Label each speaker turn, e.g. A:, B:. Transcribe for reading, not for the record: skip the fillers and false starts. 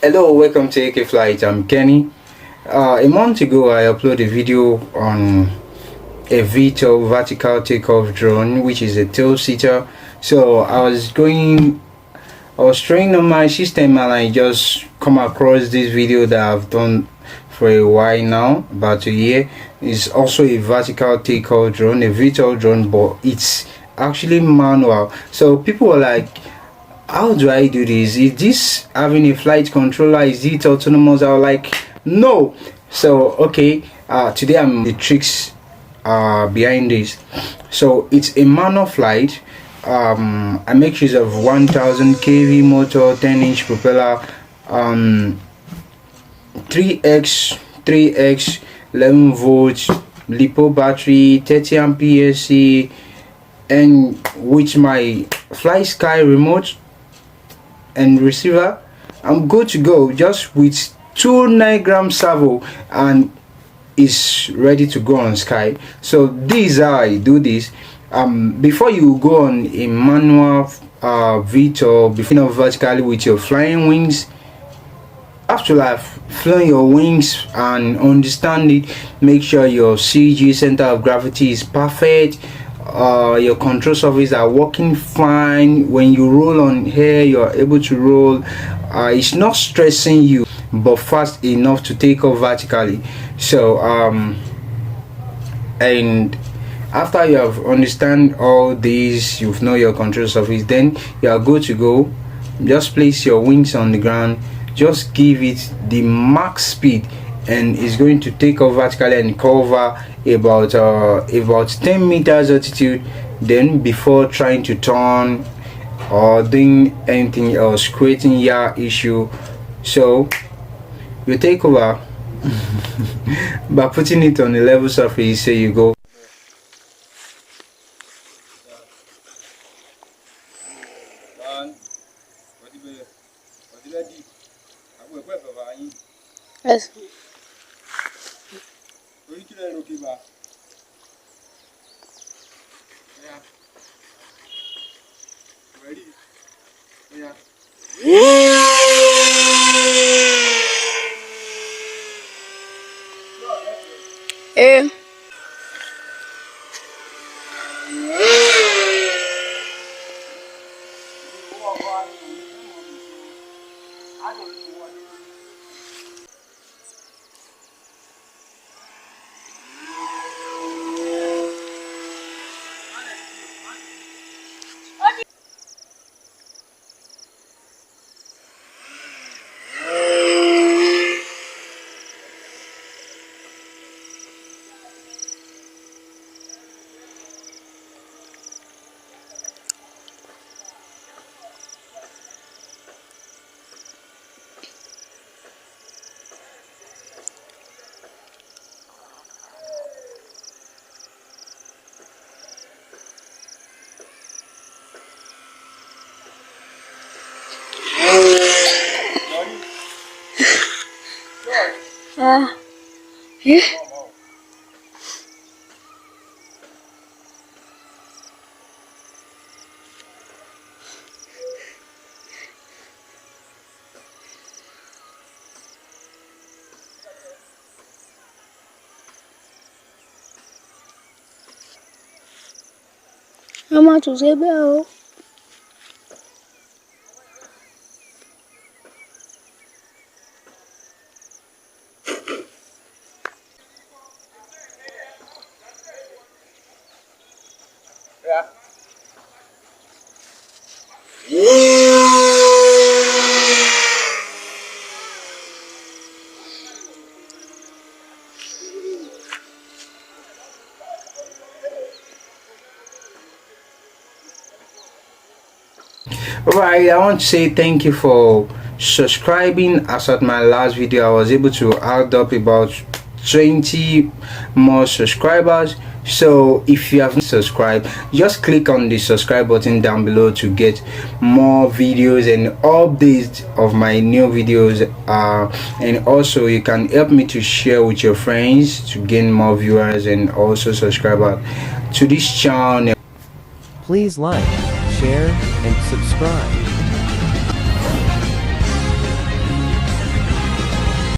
A: Hello, welcome to AK Flight. I'm Kenny. A month ago, I uploaded a video on a Vtol vertical takeoff drone, which is a talisitter. So I was training on my system, and I just come across this video that I've done for a while now, about a year. It's also a vertical takeoff drone, a Vtol drone, but it's actually manual. So people were like, how do I do this? Is this having a flight controller? Is it autonomous? I was like, no. So okay, today I'm the tricks behind this. So it's a manual flight. I make use of 1000 kV motor, 10-inch propeller, 3x 11 volts lipo battery, 30 ampere, and with my fly sky remote and receiver, I'm good to go, just with 2 9-gram servo, and it's ready to go on sky. So this is how I do this. Before you go on a manual Vtol, before vertically with your flying wings, after you have flown your wings and understand it, make sure your CG, center of gravity, is perfect. Your control surfaces are working fine. When you roll on here, you're able to roll. It's not stressing you, but fast enough to take off vertically. So and after you have understand all these, you've know your control surface, then you are good to go. Just place your wings on the ground, just give it the max speed, and it's going to take off vertically and cover about 10 meters altitude. Then before trying to turn or doing anything else, creating yaw issue, so you take over by putting it on a level surface. So you go.
B: Yes.
A: Ready? Yeah.
B: Eh. Yeah. Mama to say bell.
A: Alright, I want to say thank you for subscribing. As at my last video, I was able to add up about 20 more subscribers. So if you haven't subscribed, just click on the subscribe button down below to get more videos and updates of my new videos, and also you can help me to share with your friends to gain more viewers and also subscribers to this channel.
C: Please like, share, and subscribe.